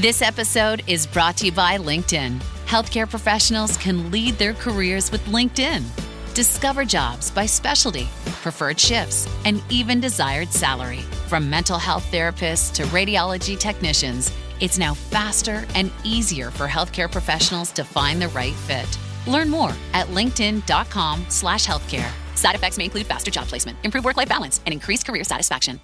This episode is brought to you by LinkedIn. Healthcare professionals can lead their careers with LinkedIn. Discover jobs by specialty, preferred shifts, and even desired salary. From mental health therapists to radiology technicians, it's now faster and easier for healthcare professionals to find the right fit. Learn more at linkedin.com/healthcare. Side effects may include faster job placement, improved work-life balance, and increased career satisfaction.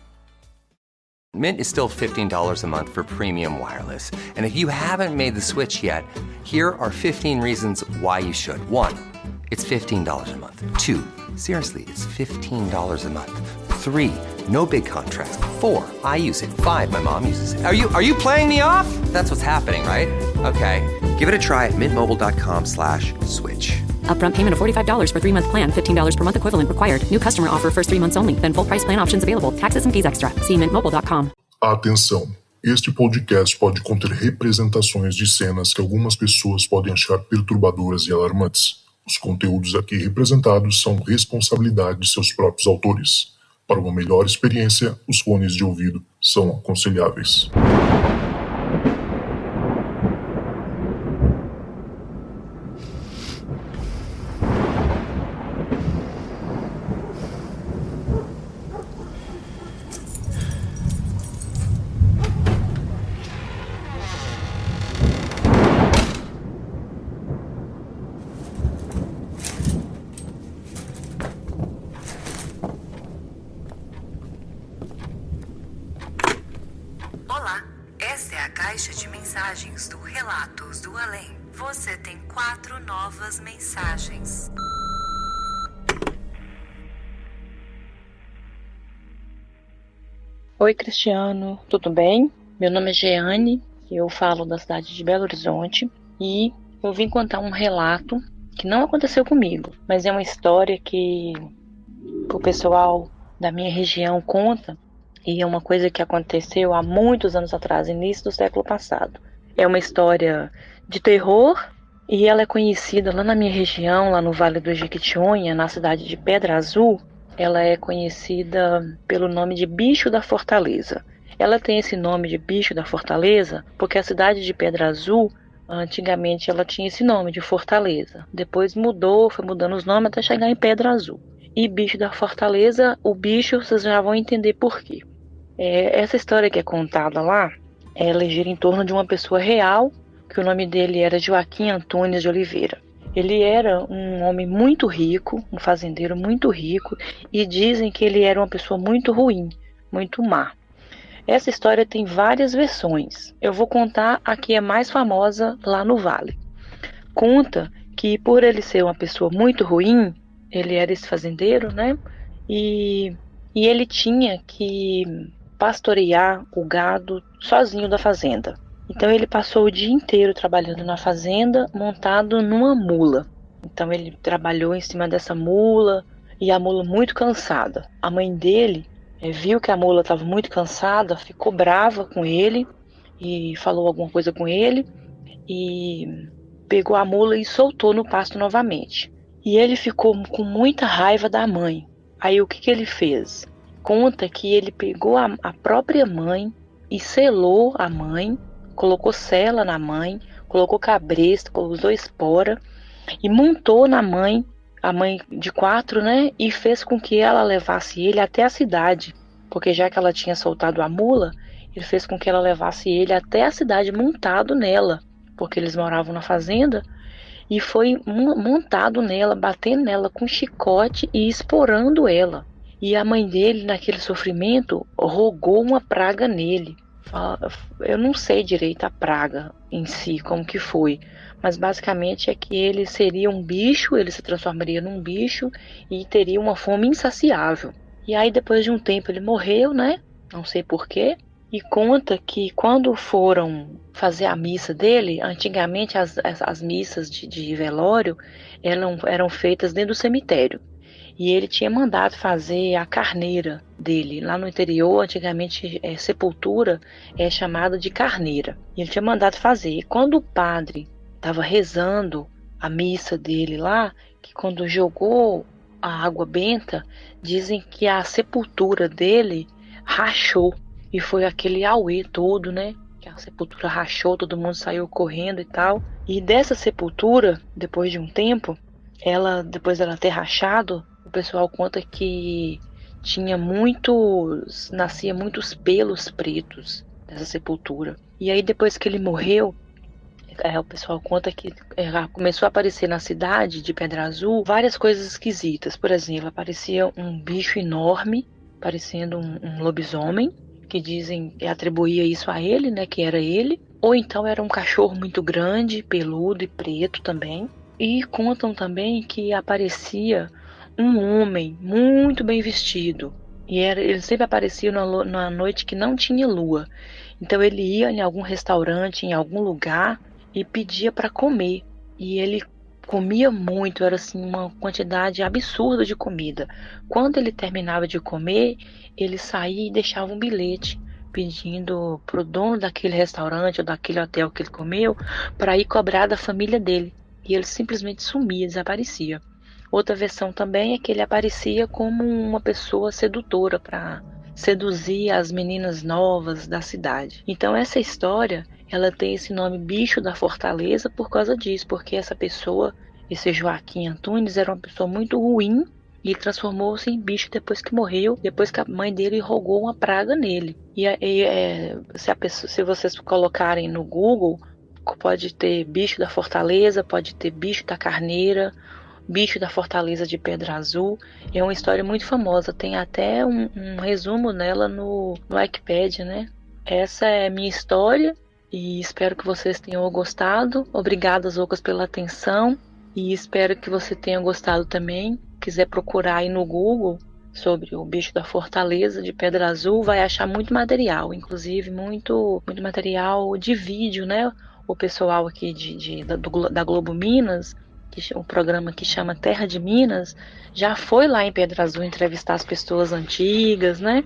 Mint is still $15 a month for premium wireless. And if you haven't made the switch yet, here are 15 reasons why you should. 1, it's $15 a month. 2, seriously, it's $15 a month. 3, no big contrast. 4, I use it. 5, my mom uses it. Are you playing me off? That's what's happening, right? Okay, give it a try at mintmobile.com/switch. Upfront payment of $45 for 3-month plan. $15 per month equivalent required. New customer offer first 3 months only. Then full price plan options available. Taxes and fees extra. See mintmobile.com. Atenção! Este podcast pode conter representações de cenas que algumas pessoas podem achar perturbadoras e alarmantes. Os conteúdos aqui representados são responsabilidade de seus próprios autores. Para uma melhor experiência, os fones de ouvido são aconselháveis. Olá, esta é a caixa de mensagens do Relatos do Além. Você tem 4 novas mensagens. Oi, Cristiano, tudo bem? Meu nome é Jeane, eu falo da cidade de Belo Horizonte e eu vim contar um relato que não aconteceu comigo, mas é uma história que o pessoal da minha região conta. E é uma coisa que aconteceu há muitos anos atrás, início do século passado. É uma história de terror e ela é conhecida lá na minha região, lá no Vale do Jequitinhonha, na cidade de Pedra Azul. Ela é conhecida pelo nome de Bicho da Fortaleza. Ela tem esse nome de Bicho da Fortaleza porque a cidade de Pedra Azul, antigamente ela tinha esse nome de Fortaleza. Depois mudou, foi mudando os nomes até chegar em Pedra Azul. E Bicho da Fortaleza, o bicho, vocês já vão entender por quê. Essa história que é contada lá, ela gira em torno de uma pessoa real, que o nome dele era Joaquim Antunes de Oliveira. Ele era um homem muito rico, um fazendeiro muito rico, e dizem que ele era uma pessoa muito ruim, muito má. Essa história tem várias versões. Eu vou contar a que é mais famosa lá no Vale. Conta que por ele ser uma pessoa muito ruim, ele era esse fazendeiro, né? E ele tinha que pastorear o gado sozinho da fazenda. Então ele passou o dia inteiro trabalhando na fazenda, montado numa mula. Então ele trabalhou em cima dessa mula e a mula muito cansada. A mãe dele viu que a mula estava muito cansada, ficou brava com ele e falou alguma coisa com ele e pegou a mula e soltou no pasto novamente. E ele ficou com muita raiva da mãe. Aí o que ele fez? Conta que ele pegou a própria mãe e selou a mãe, colocou sela na mãe, colocou cabresto, usou espora e montou na mãe, a mãe de 4, né? E fez com que ela levasse ele até a cidade, porque já que ela tinha soltado a mula, ele fez com que ela levasse ele até a cidade montado nela, porque eles moravam na fazenda, e foi montado nela, batendo nela com chicote e esporando ela. E a mãe dele, naquele sofrimento, rogou uma praga nele. Eu não sei direito a praga em si, como que foi, mas basicamente é que ele seria um bicho, ele se transformaria num bicho e teria uma fome insaciável. E aí depois de um tempo ele morreu, né? Não sei porquê. E conta que quando foram fazer a missa dele, antigamente as missas de velório eram feitas dentro do cemitério. E ele tinha mandado fazer a carneira dele. Lá no interior, antigamente, sepultura é chamada de carneira. E ele tinha mandado fazer. E quando o padre estava rezando a missa dele lá, que quando jogou a água benta, dizem que a sepultura dele rachou. E foi aquele auê todo, né? que a sepultura rachou, todo mundo saiu correndo e tal. E dessa sepultura, depois de um tempo, depois dela ter rachado, o pessoal conta que nascia muitos pelos pretos dessa sepultura. E aí depois que ele morreu, o pessoal conta que começou a aparecer na cidade de Pedra Azul várias coisas esquisitas. Por exemplo, aparecia um bicho enorme, parecendo um lobisomem, que atribuía isso a ele, né, que era ele. Ou então era um cachorro muito grande, peludo e preto também. E contam também que aparecia um homem muito bem vestido. E ele sempre aparecia na noite que não tinha lua. Então ele ia em algum restaurante, em algum lugar, e pedia para comer. E ele comia muito, era assim uma quantidade absurda de comida. Quando ele terminava de comer, ele saía e deixava um bilhete pedindo pro dono daquele restaurante ou daquele hotel que ele comeu para ir cobrar da família dele. E ele simplesmente sumia, desaparecia. Outra versão também é que ele aparecia como uma pessoa sedutora para seduzir as meninas novas da cidade. Então essa história, ela tem esse nome Bicho da Fortaleza por causa disso, porque essa pessoa, esse Joaquim Antunes, era uma pessoa muito ruim e transformou-se em bicho depois que morreu, depois que a mãe dele rogou uma praga nele. Se vocês colocarem no Google, pode ter Bicho da Fortaleza, pode ter Bicho da Carneira, Bicho da Fortaleza de Pedra Azul. É uma história muito famosa, tem até um resumo nela no Wikipedia, né? Essa é a minha história e espero que vocês tenham gostado. Obrigada, Zoucas, pela atenção e espero que você tenha gostado também. Quiser procurar aí no Google sobre o Bicho da Fortaleza de Pedra Azul, vai achar muito material, inclusive muito material de vídeo, né? O pessoal aqui da Globo Minas, o programa que chama Terra de Minas, já foi lá em Pedra Azul entrevistar as pessoas antigas, né,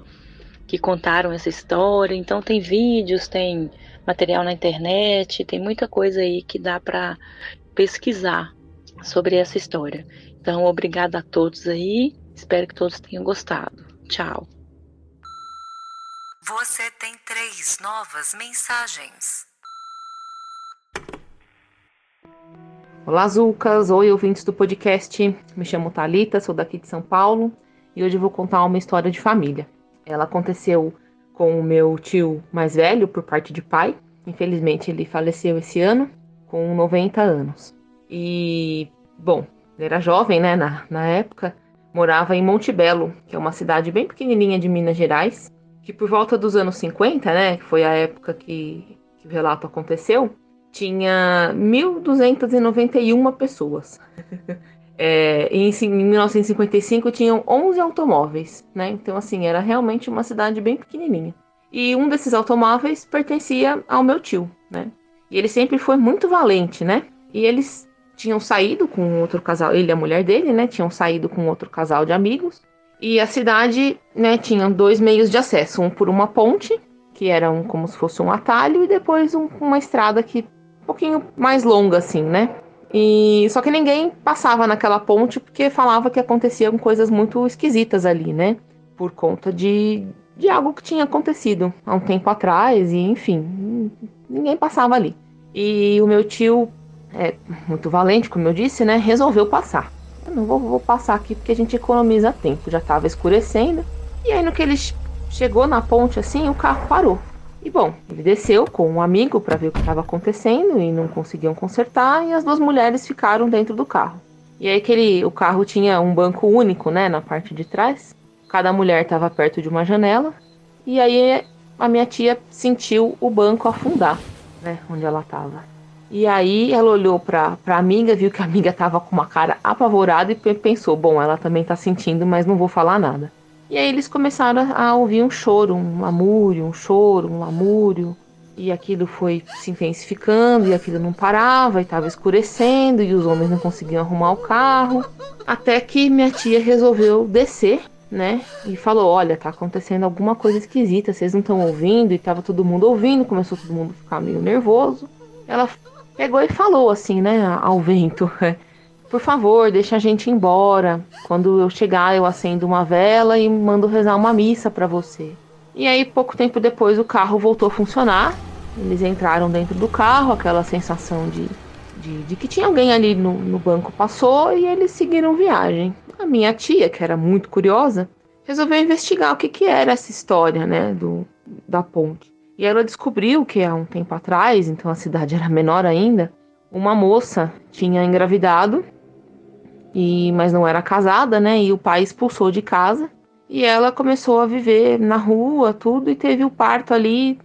que contaram essa história. Então tem vídeos, tem material na internet, tem muita coisa aí que dá para pesquisar sobre essa história. Então, obrigada a todos aí, espero que todos tenham gostado. Tchau. Você tem 3 novas mensagens. Olá, Zucas! Oi, ouvintes do podcast. Me chamo Thalita, sou daqui de São Paulo e hoje eu vou contar uma história de família. Ela aconteceu com o meu tio mais velho, por parte de pai. Infelizmente, ele faleceu esse ano, com 90 anos. E, bom, ele era jovem, né, na época. Morava em Monte Belo, que é uma cidade bem pequenininha de Minas Gerais, que por volta dos anos 50, né, que foi a época que o relato aconteceu, tinha 1.291 pessoas. Em 1955 tinham 11 automóveis, né? Então, assim, era realmente uma cidade bem pequenininha. E um desses automóveis pertencia ao meu tio, né? E ele sempre foi muito valente, né? E eles tinham saído com outro casal, ele e a mulher dele, né? Tinham saído com outro casal de amigos. E a cidade, né, tinha 2 meios de acesso. Um por uma ponte, que era como se fosse um atalho, e depois uma estrada que um pouquinho mais longa, assim, né? E só que ninguém passava naquela ponte porque falava que aconteciam coisas muito esquisitas ali, né? Por conta de algo que tinha acontecido há um tempo atrás, e enfim, ninguém passava ali. E o meu tio, muito valente, como eu disse, né? Resolveu passar. Eu não vou passar aqui porque a gente economiza tempo, já estava escurecendo. E aí no que ele chegou na ponte assim, o carro parou. E bom, ele desceu com um amigo para ver o que estava acontecendo e não conseguiam consertar, e as 2 mulheres ficaram dentro do carro. E aí o carro tinha um banco único, né, na parte de trás. Cada mulher estava perto de uma janela, e aí a minha tia sentiu o banco afundar, né, onde ela estava. E aí ela olhou para a amiga, viu que a amiga estava com uma cara apavorada e pensou, bom, ela também está sentindo, mas não vou falar nada. E aí eles começaram a ouvir um choro, um lamúrio, um choro, um lamúrio. E aquilo foi se intensificando e aquilo não parava e estava escurecendo e os homens não conseguiam arrumar o carro. Até que minha tia resolveu descer, né? E falou, olha, tá acontecendo alguma coisa esquisita, vocês não estão ouvindo? E tava todo mundo ouvindo, começou todo mundo a ficar meio nervoso. Ela pegou e falou assim, né, ao vento, por favor, deixa a gente ir embora. Quando eu chegar, eu acendo uma vela e mando rezar uma missa para você. E aí, pouco tempo depois, o carro voltou a funcionar, Eles entraram dentro do carro, aquela sensação de que tinha alguém ali no banco passou e eles seguiram viagem. A minha tia, que era muito curiosa, resolveu investigar o que era essa história, né, da ponte. E ela descobriu que há um tempo atrás, então a cidade era menor ainda, uma moça tinha engravidado, mas não era casada, né, e o pai expulsou de casa. E ela começou a viver na rua, tudo, e teve o parto ali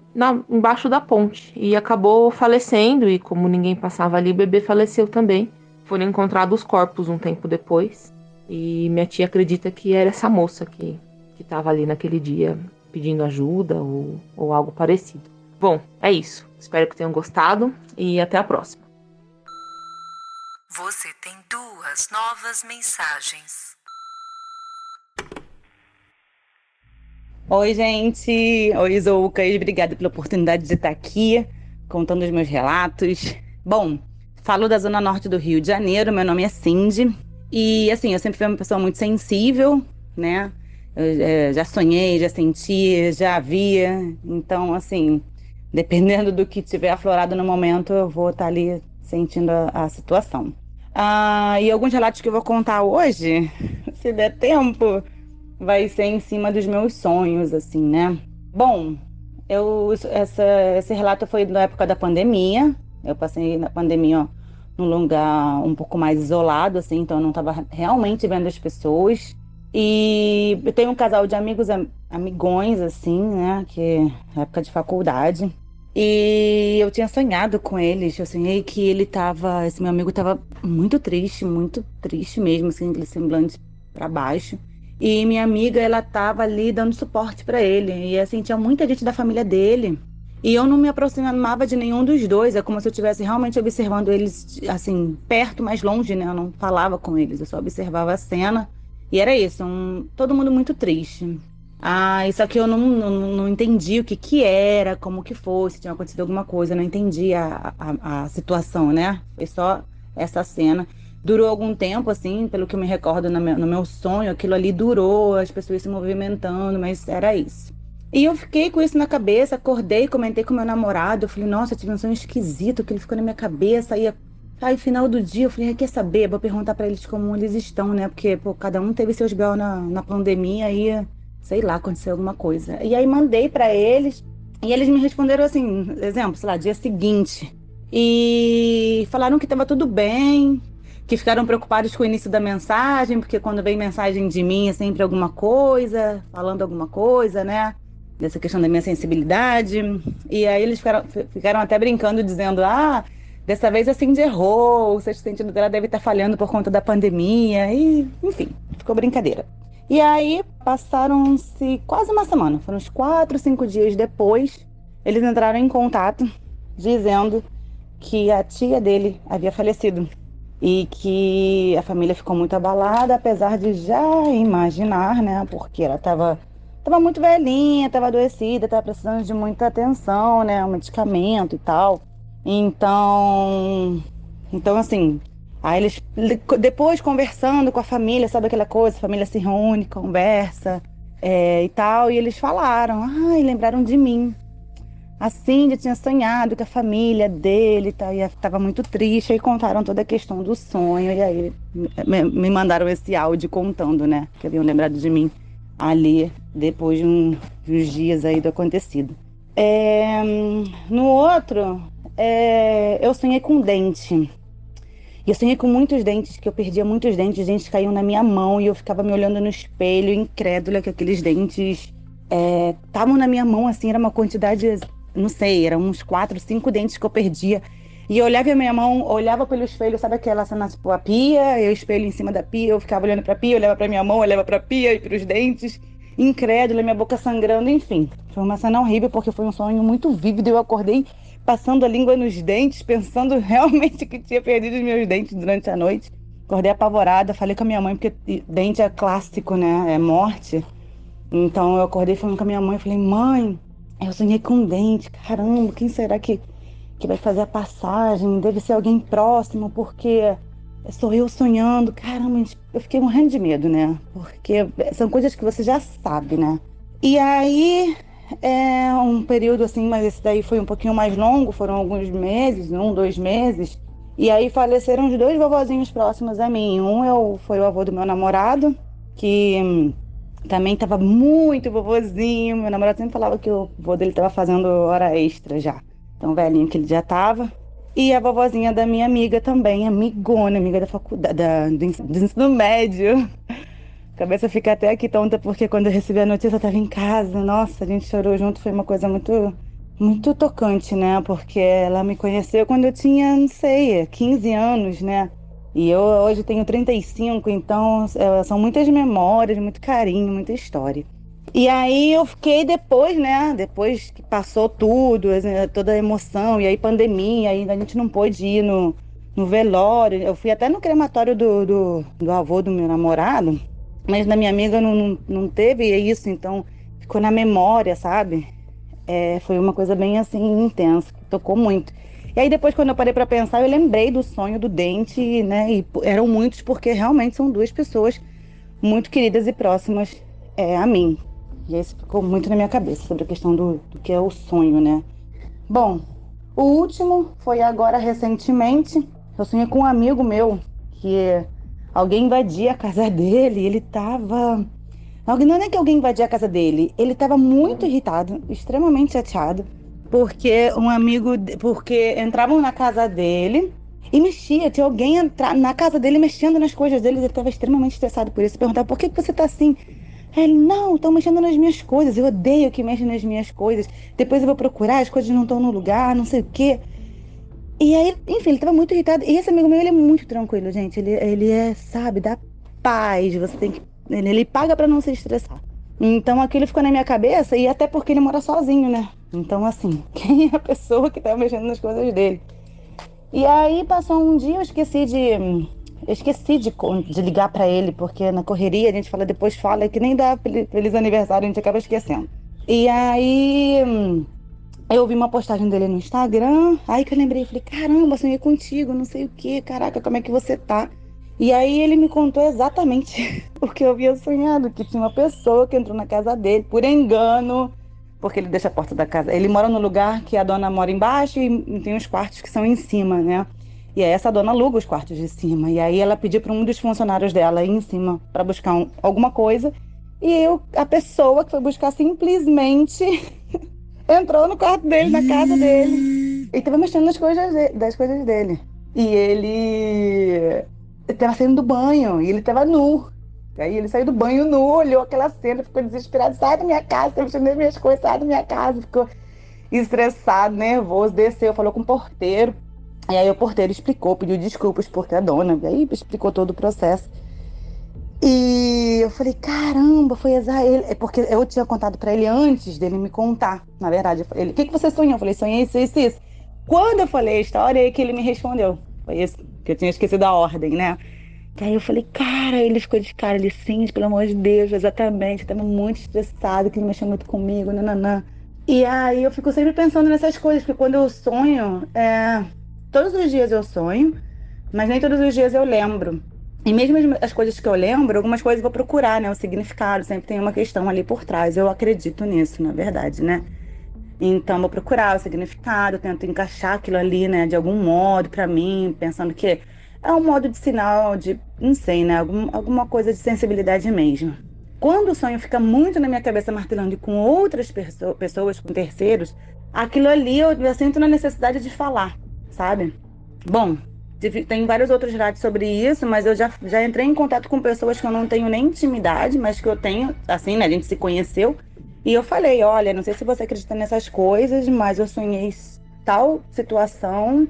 embaixo da ponte. E acabou falecendo, e como ninguém passava ali, o bebê faleceu também. Foram encontrados os corpos um tempo depois. E minha tia acredita que era essa moça que estava ali naquele dia pedindo ajuda ou algo parecido. Bom, é isso. Espero que tenham gostado e até a próxima. Você tem 2 novas mensagens. Oi, gente. Oi, Zoucas. Obrigada pela oportunidade de estar aqui contando os meus relatos. Bom, falo da zona norte do Rio de Janeiro. Meu nome é Cindy. E, assim, eu sempre fui uma pessoa muito sensível, né? Eu já sonhei, já senti, já via. Então, assim, dependendo do que tiver aflorado no momento, eu vou estar ali sentindo a situação. E alguns relatos que eu vou contar hoje, se der tempo, vai ser em cima dos meus sonhos, assim, né? Bom, esse relato foi na época da pandemia. Eu passei na pandemia num lugar um pouco mais isolado, assim, então eu não estava realmente vendo as pessoas. E eu tenho um casal de amigões, assim, né? Que é época de faculdade. E eu tinha sonhado com eles. Eu sonhei que esse meu amigo estava muito triste mesmo, assim, aquele semblante para baixo. E minha amiga, ela tava ali dando suporte para ele. E assim, tinha muita gente da família dele. E eu não me aproximava de nenhum dos dois. É como se eu estivesse realmente observando eles, assim, perto, mas longe, né? Eu não falava com eles, eu só observava a cena. E era isso, todo mundo muito triste. Só que eu não entendi o que era, como que foi, se tinha acontecido alguma coisa. Eu não entendi a situação, né? Foi só essa cena. Durou algum tempo, assim, pelo que eu me recordo no meu sonho, aquilo ali durou, as pessoas se movimentando, mas era isso. E eu fiquei com isso na cabeça, acordei, comentei com meu namorado, eu falei, nossa, eu tive um sonho esquisito, que ele ficou na minha cabeça, aí final do dia eu falei, quer saber, vou perguntar pra eles como eles estão, né, porque, pô, cada um teve seus B.O. na pandemia, aí, sei lá, aconteceu alguma coisa. E aí mandei pra eles, e eles me responderam assim, exemplo, sei lá, dia seguinte, e falaram que tava tudo bem, que ficaram preocupados com o início da mensagem, porque quando vem mensagem de mim é sempre alguma coisa, falando alguma coisa, né? Dessa questão da minha sensibilidade. E aí eles ficaram até brincando, dizendo, dessa vez a Cindy errou, o sexto sentido dela deve estar falhando por conta da pandemia. E, enfim, ficou brincadeira. E aí passaram-se quase uma semana, foram uns 4, 5 dias depois, eles entraram em contato, dizendo que a tia dele havia falecido. E que a família ficou muito abalada, apesar de já imaginar, né? Porque ela estava muito velhinha, estava adoecida, estava precisando de muita atenção, né? Um medicamento e tal. Então assim, aí eles, depois conversando com a família, sabe aquela coisa? A família se reúne, conversa e tal. E eles falaram, lembraram de mim. A Cindy tinha sonhado que a família dele estava muito triste, e contaram toda a questão do sonho, e aí me mandaram esse áudio contando, né, que haviam lembrado de mim ali, depois de uns dias aí do acontecido. No outro, eu sonhei com dente, e eu sonhei com muitos dentes, que eu perdia muitos dentes, os dentes caíam na minha mão, e eu ficava me olhando no espelho, incrédula, que aqueles dentes estavam na minha mão, assim, era uma quantidade... Não sei, eram uns 4, 5 dentes que eu perdia. E eu olhava a minha mão, olhava pelo espelho, sabe aquela cena, tipo, a pia, e o espelho em cima da pia, eu ficava olhando pra pia, olhava pra minha mão, olhava pra pia e pros dentes, incrédula, minha boca sangrando, enfim. Foi uma cena horrível, porque foi um sonho muito vívido, eu acordei passando a língua nos dentes, pensando realmente que tinha perdido os meus dentes durante a noite. Acordei apavorada, falei com a minha mãe, porque dente é clássico, né, é morte. Então eu acordei falando com a minha mãe, falei, mãe... Eu sonhei com um dente, caramba, quem será que vai fazer a passagem? Deve ser alguém próximo, porque sou eu sonhando. Caramba, eu fiquei morrendo de medo, né? Porque são coisas que você já sabe, né? E aí é um período assim, mas esse daí foi um pouquinho mais longo, foram alguns meses, 2 meses. E aí faleceram os 2 vovozinhos próximos a mim. Foi o avô do meu namorado, que também estava muito vovozinho. Meu namorado sempre falava que o avô dele estava fazendo hora extra já. Tão velhinho que ele já estava. E a vovozinha da minha amiga também, amigona, amiga da faculdade, do ensino médio. A cabeça fica até aqui tonta, porque quando eu recebi a notícia eu estava em casa. Nossa, a gente chorou junto, foi uma coisa muito tocante, né? Porque ela me conheceu quando eu tinha, não sei, 15 anos, né? E eu hoje tenho 35, então são muitas memórias, muito carinho, muita história. E aí eu fiquei depois, né? Depois que passou tudo, toda a emoção, e aí pandemia, aí a gente não pôde ir no velório. Eu fui até no crematório do avô do meu namorado, mas da minha amiga não teve isso, então ficou na memória, sabe? Foi uma coisa bem assim, intensa, que tocou muito. E aí depois, quando eu parei pra pensar, eu lembrei do sonho do dente, né? E eram muitos, porque realmente são 2 pessoas muito queridas e próximas a mim. E isso ficou muito na minha cabeça, sobre a questão do que é o sonho, né? Bom, o último foi agora recentemente. Eu sonhei com um amigo meu, que alguém invadia a casa dele, e ele tava... Não é que alguém invadia a casa dele, ele estava muito irritado, extremamente chateado, porque porque entravam na casa dele e mexia, tinha alguém entrar na casa dele mexendo nas coisas dele, ele estava extremamente estressado por isso. Perguntava, por que você tá assim? Aí ele, não, estão mexendo nas minhas coisas, eu odeio que mexem nas minhas coisas, depois eu vou procurar, as coisas não estão no lugar, não sei o quê. E aí, enfim, ele estava muito irritado, e esse amigo meu, ele é muito tranquilo, gente, ele é, sabe, da paz, você tem que... Ele paga pra não se estressar. Então aquilo ficou na minha cabeça, e até porque ele mora sozinho, né? Então assim, quem é a pessoa que tá mexendo nas coisas dele? E aí passou um dia, eu esqueci de ligar pra ele, porque na correria a gente fala, depois fala, que nem dá feliz aniversário, a gente acaba esquecendo. E aí eu vi uma postagem dele no Instagram, aí que eu lembrei, falei, caramba, sonhei contigo, não sei o que, caraca, como é que você tá? E aí ele me contou exatamente o que eu havia sonhado, que tinha uma pessoa que entrou na casa dele, por engano, porque ele deixa a porta da casa. Ele mora no lugar que a dona mora embaixo e tem os quartos que são em cima, né? E aí essa dona aluga os quartos de cima. E aí ela pediu para um dos funcionários dela ir em cima para buscar alguma coisa. E a pessoa que foi buscar simplesmente entrou no quarto dele, na casa dele. E tava mexendo nas das coisas dele. E ele tava saindo do banho, e ele tava nu. Aí ele saiu do banho nu, olhou aquela cena, ficou desesperado, sai da minha casa, tá mexendo nas minhas coisas, sai da minha casa. Ficou estressado, nervoso, desceu, falou com o porteiro. E aí o porteiro explicou, pediu desculpas, porque a dona, aí explicou todo o processo. E eu falei, caramba, foi ele, porque eu tinha contado pra ele antes dele me contar, na verdade. Ele, o que você sonhou? Eu falei, sonhei isso. Quando eu falei a história, é que ele me respondeu. Foi isso, que eu tinha esquecido a ordem, né? E aí eu falei, cara, ele ficou de cara, ele, sim, pelo amor de Deus, exatamente, eu tava muito estressado, que ele mexeu muito comigo, nananã. E aí eu fico sempre pensando nessas coisas, porque quando eu sonho, todos os dias eu sonho, mas nem todos os dias eu lembro. E mesmo as coisas que eu lembro, algumas coisas eu vou procurar, né? O significado, sempre tem uma questão ali por trás. Eu acredito nisso, na verdade, né? Então, vou procurar o significado, tento encaixar aquilo ali, né? De algum modo pra mim, pensando que é um modo de sinal de, não sei, né? Alguma coisa de sensibilidade mesmo. Quando o sonho fica muito na minha cabeça martelando e com outras pessoas, com terceiros, aquilo ali eu sinto na necessidade de falar, sabe? Bom, tem vários outros relatos sobre isso, mas eu já entrei em contato com pessoas que eu não tenho nem intimidade, mas que eu tenho, assim, né? A gente se conheceu. E eu falei, olha, não sei se você acredita nessas coisas, mas eu sonhei tal situação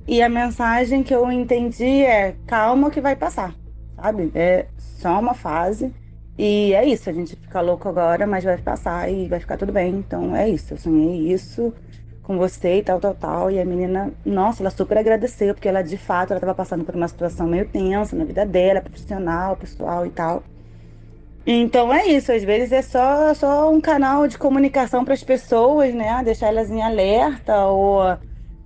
e a mensagem que eu entendi é calma que vai passar, sabe? É só uma fase e é isso, a gente fica louco agora, mas vai passar e vai ficar tudo bem. Então é isso, eu sonhei isso com você e tal. E a menina, nossa, ela super agradeceu, porque ela de fato, ela estava passando por uma situação meio tensa na vida dela, profissional, pessoal e tal. Então é isso, às vezes é só um canal de comunicação para as pessoas, né? Deixar elas em alerta ou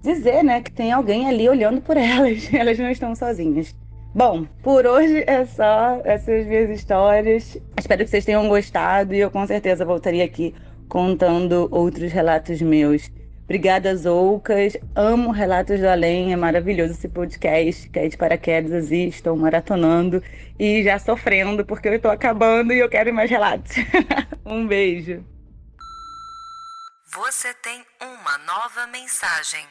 dizer, né, que tem alguém ali olhando por elas, elas não estão sozinhas. Bom, por hoje é só essas minhas histórias. Espero que vocês tenham gostado e eu com certeza voltaria aqui contando outros relatos meus. Obrigada, Zoucas. Amo Relatos do Além. É maravilhoso esse podcast. Caí de paraquedas e estou maratonando e já sofrendo porque eu estou acabando e eu quero mais relatos. Um beijo. Você tem uma nova mensagem.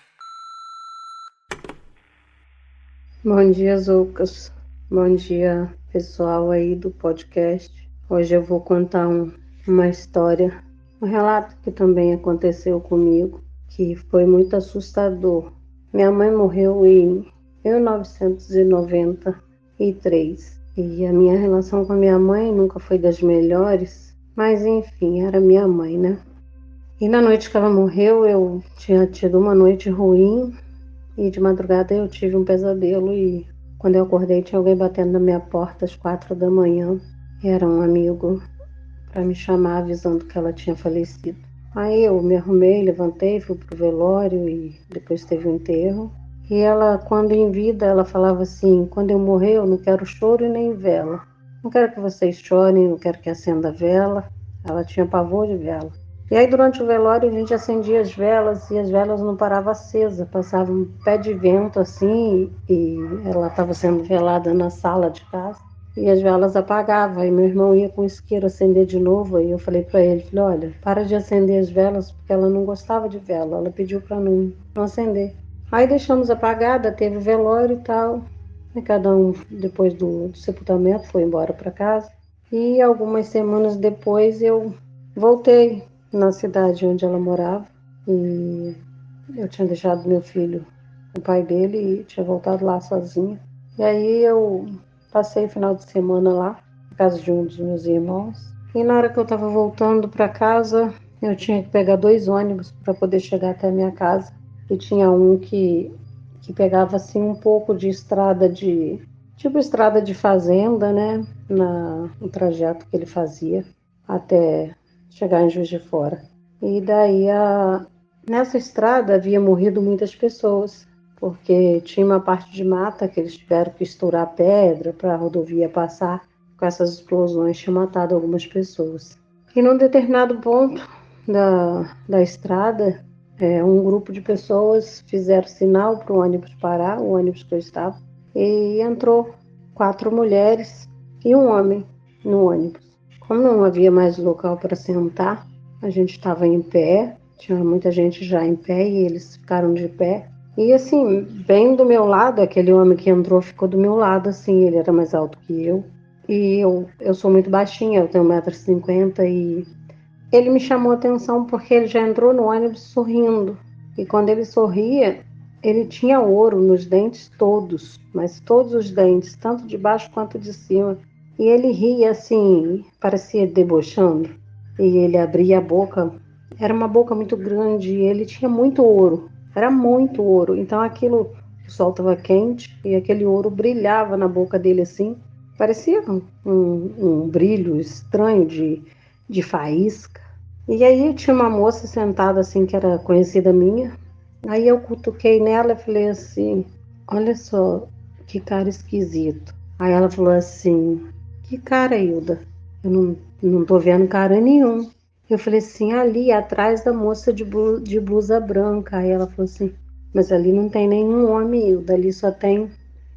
Bom dia, Zoucas. Bom dia, pessoal aí do podcast. Hoje eu vou contar uma história, um relato que também aconteceu comigo, que foi muito assustador. Minha mãe morreu em 1993 e a minha relação com a minha mãe nunca foi das melhores, mas enfim, era minha mãe, né? E na noite que ela morreu, eu tinha tido uma noite ruim e de madrugada eu tive um pesadelo e quando eu acordei tinha alguém batendo na minha porta às 4 da manhã. Era um amigo para me chamar avisando que ela tinha falecido. Aí eu me arrumei, levantei, fui pro velório e depois teve um enterro. E ela, quando em vida, ela falava assim: quando eu morrer eu não quero choro e nem vela. Não quero que vocês chorem, não quero que acenda vela. Ela tinha pavor de vela. E aí durante o velório a gente acendia as velas e as velas não paravam acesas, passava um pé de vento assim e ela estava sendo velada na sala de casa e as velas apagavam. Aí meu irmão ia com o isqueiro acender de novo e eu falei para ele, falei, olha, para de acender as velas porque ela não gostava de vela, ela pediu para não acender. Aí deixamos apagada, teve velório e tal, e cada um depois do sepultamento foi embora para casa e algumas semanas depois eu voltei na cidade onde ela morava e eu tinha deixado meu filho com o pai dele e tinha voltado lá sozinha. E aí eu passei o final de semana lá, na casa de um dos meus irmãos. E na hora que eu estava voltando para casa, eu tinha que pegar 2 ônibus para poder chegar até a minha casa. E tinha um que pegava assim um pouco de estrada tipo estrada de fazenda, né? No trajeto que ele fazia até chegar em Juiz de Fora. E daí, nessa estrada havia morrido muitas pessoas, porque tinha uma parte de mata que eles tiveram que estourar pedra para a rodovia passar. Com essas explosões tinha matado algumas pessoas. E num determinado ponto da estrada, um grupo de pessoas fizeram sinal para o ônibus parar, o ônibus que eu estava, e entrou 4 mulheres e um homem no ônibus. Como não havia mais local para sentar, a gente estava em pé, tinha muita gente já em pé e eles ficaram de pé. E assim, bem do meu lado, aquele homem que entrou ficou do meu lado, assim, ele era mais alto que eu. E eu sou muito baixinha, eu tenho 1,50 m e ele me chamou a atenção porque ele já entrou no ônibus sorrindo. E quando ele sorria, ele tinha ouro nos dentes todos, mas todos os dentes, tanto de baixo quanto de cima. E ele ria assim, parecia debochando. E ele abria a boca, era uma boca muito grande e ele tinha muito ouro. Era muito ouro. Então aquilo, o sol estava quente e aquele ouro brilhava na boca dele assim. Parecia um brilho estranho de faísca. E aí tinha uma moça sentada assim, que era conhecida minha. Aí eu cutuquei nela e falei assim, olha só, que cara esquisito. Aí ela falou assim, que cara, Hilda? Eu não tô vendo cara nenhum. Eu falei assim, ali atrás da moça de blusa branca. Aí ela falou assim, mas ali não tem nenhum homem, Hilda, ali só tem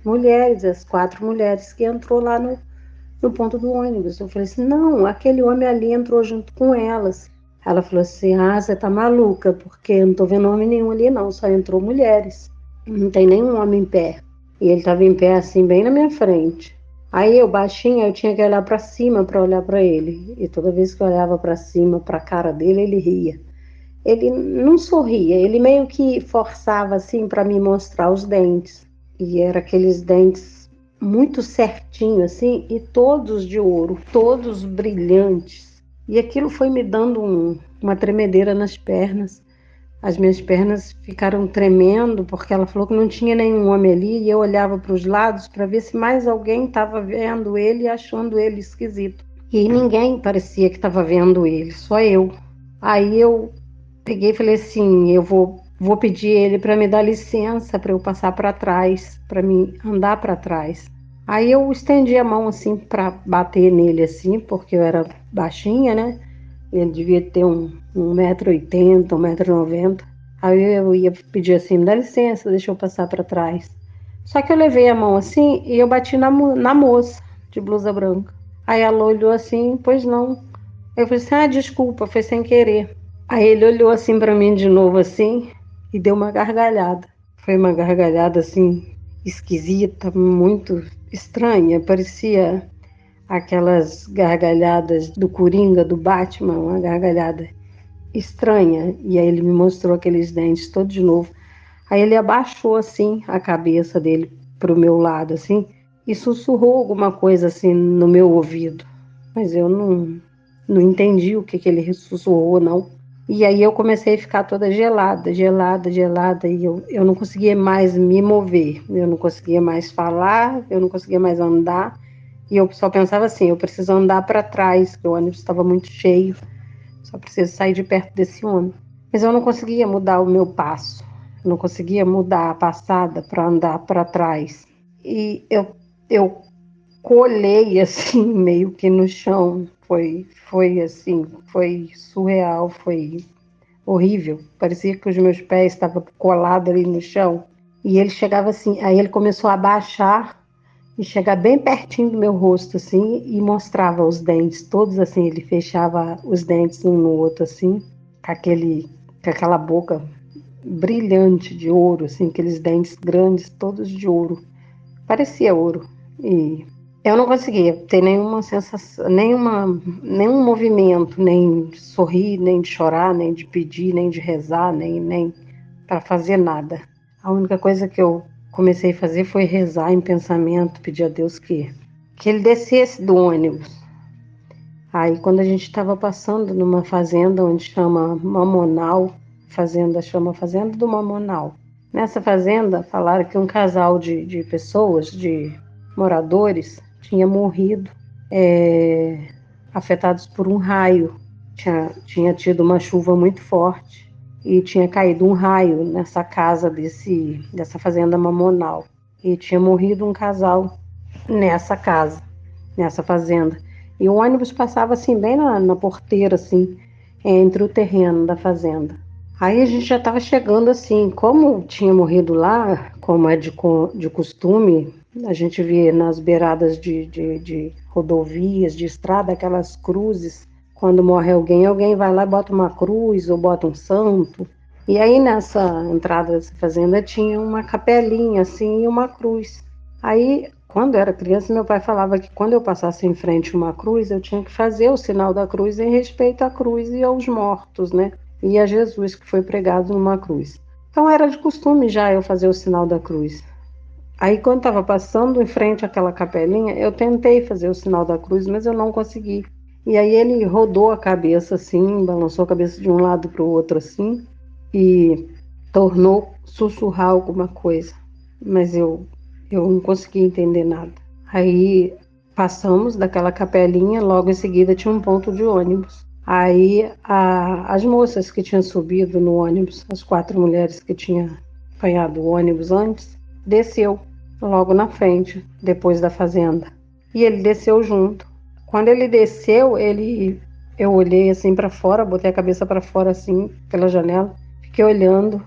mulheres, as 4 mulheres que entrou lá no ponto do ônibus. Eu falei assim, não, aquele homem ali entrou junto com elas. Ela falou assim, você tá maluca, porque eu não tô vendo homem nenhum ali não, só entrou mulheres. Não tem nenhum homem em pé. E ele tava em pé assim, bem na minha frente. Aí eu, baixinha, eu tinha que olhar para cima para olhar para ele. E toda vez que eu olhava para cima, para a cara dele, ele ria. Ele não sorria, ele meio que forçava assim para me mostrar os dentes. E eram aqueles dentes muito certinhos assim, e todos de ouro, todos brilhantes. E aquilo foi me dando uma tremedeira nas pernas. As minhas pernas ficaram tremendo, porque ela falou que não tinha nenhum homem ali, e eu olhava para os lados para ver se mais alguém estava vendo ele e achando ele esquisito. E ninguém parecia que estava vendo ele, só eu. Aí eu peguei e falei assim, eu vou pedir ele para me dar licença para eu passar para trás, para mim andar para trás. Aí eu estendi a mão assim para bater nele assim, porque eu era baixinha, né? Ele devia ter um 1,80 m, 1,90 m. Aí eu ia pedir assim, me dá licença, deixa eu passar para trás. Só que eu levei a mão assim e eu bati na moça de blusa branca. Aí ela olhou assim, pois não. Eu falei assim, desculpa, foi sem querer. Aí ele olhou assim para mim de novo assim e deu uma gargalhada. Foi uma gargalhada assim esquisita, muito estranha, parecia aquelas gargalhadas do Coringa, do Batman, uma gargalhada estranha. E aí ele me mostrou aqueles dentes todos de novo. Aí ele abaixou assim a cabeça dele para o meu lado assim e sussurrou alguma coisa assim no meu ouvido. Mas eu não entendi o que ele sussurrou, não. E aí eu comecei a ficar toda gelada, e eu não conseguia mais me mover, eu não conseguia mais falar, eu não conseguia mais andar, e eu só pensava assim, eu preciso andar para trás, porque o ônibus estava muito cheio, só preciso sair de perto desse ônibus. Mas eu não conseguia mudar o meu passo, eu não conseguia mudar a passada para andar para trás. E eu colei assim, meio que no chão. Foi assim, foi surreal, foi horrível. Parecia que os meus pés estavam colados ali no chão. E ele chegava assim, aí ele começou a abaixar e chegar bem pertinho do meu rosto, assim, e mostrava os dentes todos assim. Ele fechava os dentes um no outro, assim, com aquela boca brilhante de ouro, assim, aqueles dentes grandes, todos de ouro. Parecia ouro. E eu não conseguia ter nenhuma sensação, nenhum movimento, nem de sorrir, nem de chorar, nem de pedir, nem de rezar, nem para fazer nada. A única coisa que eu comecei a fazer foi rezar em pensamento, pedir a Deus que ele descesse do ônibus. Aí quando a gente estava passando numa fazenda onde chama Mamonal, chama Fazenda do Mamonal. Nessa fazenda falaram que um casal de pessoas, de moradores, tinha morrido afetados por um raio. Tinha tido uma chuva muito forte e tinha caído um raio nessa casa dessa fazenda Mamonal. E tinha morrido um casal nessa casa, nessa fazenda. E o ônibus passava assim, bem na porteira, assim, entre o terreno da fazenda. Aí a gente já estava chegando assim, como tinha morrido lá, como é de costume, a gente vê nas beiradas de rodovias, de estrada, aquelas cruzes. Quando morre alguém vai lá e bota uma cruz ou bota um santo. E aí nessa entrada dessa fazenda tinha uma capelinha assim e uma cruz. Aí, quando eu era criança, meu pai falava que quando eu passasse em frente a uma cruz, eu tinha que fazer o sinal da cruz em respeito à cruz e aos mortos, né? E a Jesus que foi pregado numa cruz. Então era de costume já eu fazer o sinal da cruz. Aí quando estava passando em frente àquela capelinha, eu tentei fazer o sinal da cruz, mas eu não consegui. E aí ele rodou a cabeça assim, balançou a cabeça de um lado para o outro assim, e tornou sussurrar alguma coisa. Mas eu não consegui entender nada. Aí passamos daquela capelinha, logo em seguida tinha um ponto de ônibus. Aí as moças que tinham subido no ônibus, as 4 mulheres que tinham apanhado o ônibus antes, desceu logo na frente, depois da fazenda. E ele desceu junto. Quando ele desceu, eu olhei assim para fora, botei a cabeça para fora assim, pela janela, fiquei olhando.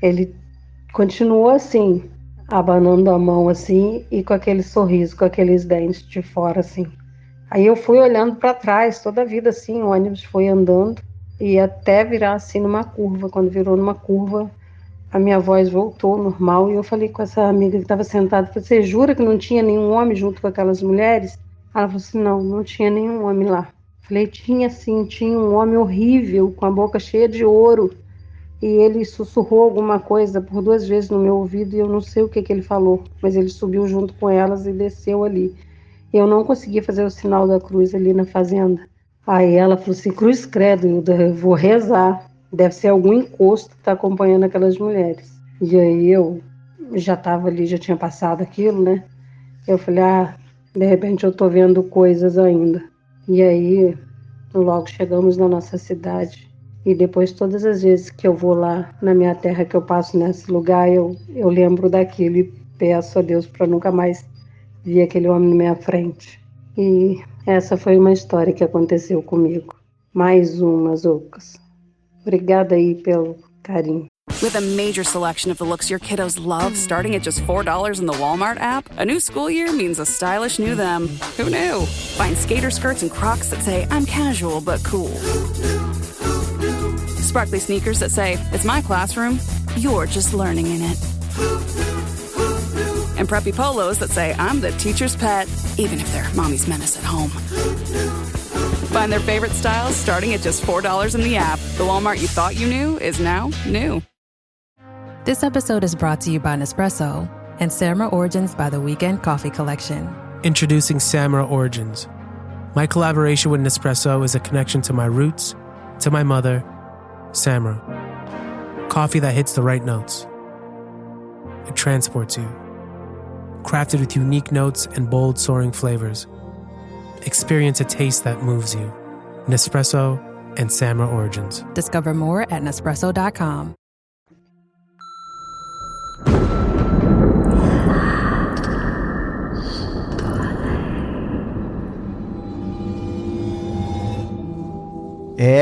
Ele continuou assim, abanando a mão assim e com aquele sorriso, com aqueles dentes de fora assim. Aí eu fui olhando para trás, toda a vida assim, o ônibus foi andando e até virar assim numa curva. Quando virou numa curva, a minha voz voltou normal e eu falei com essa amiga que estava sentada, você jura que não tinha nenhum homem junto com aquelas mulheres? Ela falou assim, não tinha nenhum homem lá. Falei, tinha sim, tinha um homem horrível, com a boca cheia de ouro. E ele sussurrou alguma coisa por 2 vezes no meu ouvido e eu não sei o que ele falou, mas ele subiu junto com elas e desceu ali. Eu não consegui fazer o sinal da cruz ali na fazenda. Aí ela falou assim, cruz credo, eu vou rezar. Deve ser algum encosto que está acompanhando aquelas mulheres. E aí eu já estava ali, já tinha passado aquilo, né? Eu falei, de repente eu estou vendo coisas ainda. E aí logo chegamos na nossa cidade. E depois todas as vezes que eu vou lá na minha terra, que eu passo nesse lugar, eu lembro daquilo e peço a Deus para nunca mais ver aquele homem na minha frente. E essa foi uma história que aconteceu comigo. Mais uma, Zucas. Obrigada aí pelo carinho. With a major selection of the looks your kiddos love starting at just $4 in the Walmart app, a new school year means a stylish new them. Who knew? Find skater skirts and Crocs that say, I'm casual but cool. Sparkly sneakers that say, it's my classroom, you're just learning in it. And preppy polos that say, I'm the teacher's pet, even if they're mommy's menace at home. Find their favorite styles starting at just $4 in the app. The Walmart you thought you knew is now new. This episode is brought to you by Nespresso and Samra Origins by the Weekend Coffee Collection. Introducing Samra Origins. My collaboration with Nespresso is a connection to my roots, to my mother, Samra. Coffee that hits the right notes. It transports you. Crafted with unique notes and bold soaring flavors. Experience a taste that moves you. Nespresso and Samra Origins. Discover more at Nespresso.com.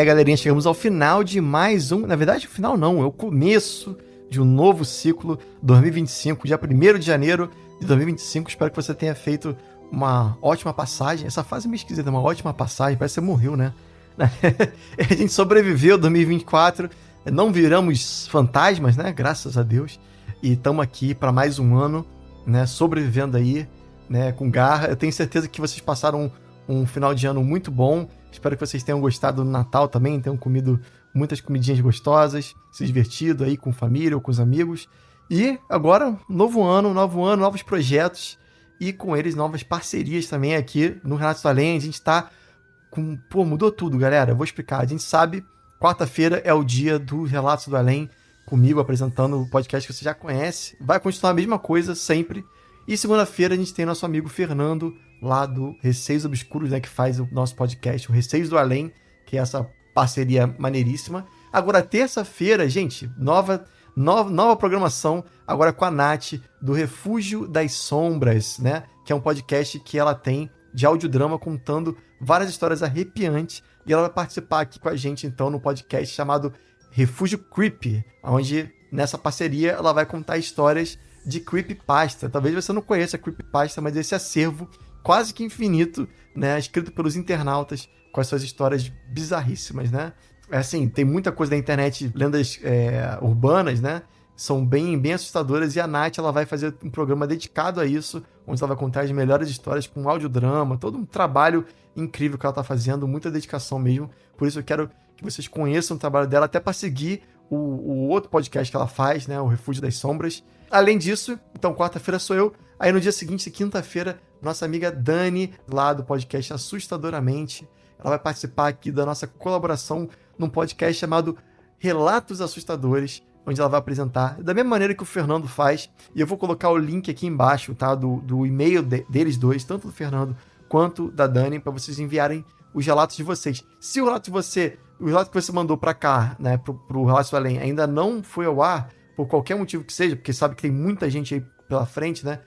Galerinha, chegamos ao final de mais um... Na verdade, o final não, é o começo de um novo ciclo 2025, dia 1º de janeiro de 2025. Espero que você tenha feito uma ótima passagem. Essa fase é meio esquisita, uma ótima passagem, parece que você morreu, né? A gente sobreviveu 2024, não viramos fantasmas, né? Graças a Deus. E estamos aqui para mais um ano, né? Sobrevivendo aí, né? Com garra. Eu tenho certeza que vocês passaram um final de ano muito bom. Espero que vocês tenham gostado do Natal também, tenham comido muitas comidinhas gostosas, se divertido aí com família ou com os amigos. E agora, novo ano, novos projetos e com eles novas parcerias também aqui no Relatos do Além. A gente tá com... mudou tudo, galera. Eu vou explicar. A gente sabe, quarta-feira é o dia do Relatos do Além, comigo apresentando o podcast que você já conhece. Vai continuar a mesma coisa sempre. E segunda-feira a gente tem nosso amigo Fernando, lá do Receios Obscuros, né, que faz o nosso podcast, o Receios do Além, que é essa parceria maneiríssima. Agora, terça-feira, gente, nova programação, agora com a Nath, do Refúgio das Sombras, né, que é um podcast que ela tem de audiodrama contando várias histórias arrepiantes, e ela vai participar aqui com a gente, então, no podcast chamado Refúgio Creepy, onde, nessa parceria, ela vai contar histórias de creepypasta. Talvez você não conheça a creepypasta, mas esse acervo quase que infinito, né, escrito pelos internautas com as suas histórias bizarríssimas, né? Assim, tem muita coisa da internet, lendas urbanas, né? São bem assustadoras, e a Nath, ela vai fazer um programa dedicado a isso, onde ela vai contar as melhores histórias com audiodrama, todo um trabalho incrível que ela tá fazendo, muita dedicação mesmo. Por isso eu quero que vocês conheçam o trabalho dela, até para seguir o outro podcast que ela faz, né, o Refúgio das Sombras. Além disso, então quarta-feira sou eu, aí no dia seguinte, quinta-feira, nossa amiga Dani, lá do podcast Assustadoramente, ela vai participar aqui da nossa colaboração num podcast chamado Relatos Assustadores, onde ela vai apresentar da mesma maneira que o Fernando faz, e eu vou colocar o link aqui embaixo, tá, do e-mail deles dois, tanto do Fernando quanto da Dani, para vocês enviarem os relatos de vocês. Se o relato que você mandou para cá, né, pro Relatos do Além, ainda não foi ao ar, por qualquer motivo que seja, porque sabe que tem muita gente aí pela frente, né?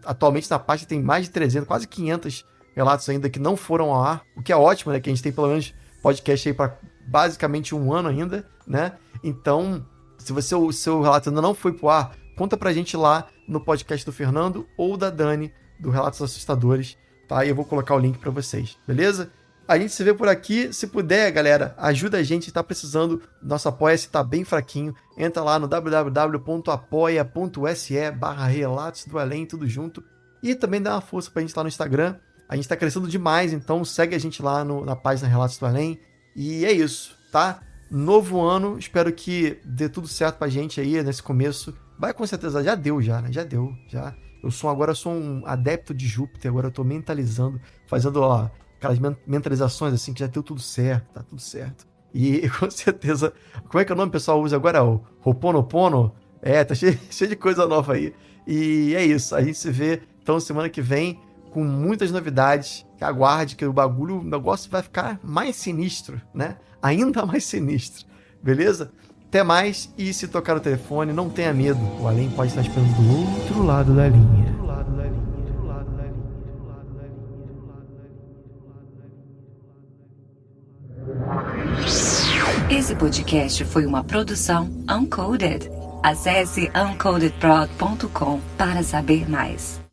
Atualmente na página tem mais de 300, quase 500 relatos ainda que não foram ao ar, o que é ótimo, né? Que a gente tem pelo menos podcast aí para basicamente um ano ainda, né? Então, se o seu relato ainda não foi pro ar, conta pra gente lá no podcast do Fernando ou da Dani, do Relatos Assustadores, tá? E eu vou colocar o link para vocês, beleza? A gente se vê por aqui. Se puder, galera, ajuda a gente, tá precisando. Nosso Apoia-se tá bem fraquinho. Entra lá no www.apoia.se/Relatos do Além, tudo junto. E também dá uma força pra gente lá no Instagram. A gente tá crescendo demais, então segue a gente lá na página Relatos do Além. E é isso, tá? Novo ano, espero que dê tudo certo pra gente aí nesse começo. Vai com certeza, já deu já, né? Já deu, já. Eu sou um adepto de Júpiter, agora eu tô mentalizando, fazendo, ó, aquelas mentalizações assim, que já deu tudo certo, tá tudo certo. E com certeza, como é que é o nome que o pessoal usa agora? O Ho'oponopono? Tá cheio de coisa nova aí. E é isso, a gente se vê então semana que vem com muitas novidades. Que aguarde que o negócio vai ficar mais sinistro, né? Ainda mais sinistro, beleza? Até mais, e se tocar no telefone, não tenha medo, o além pode estar esperando do outro lado da linha. podcast foi uma produção Uncoded. Acesse uncodedprod.com para saber mais.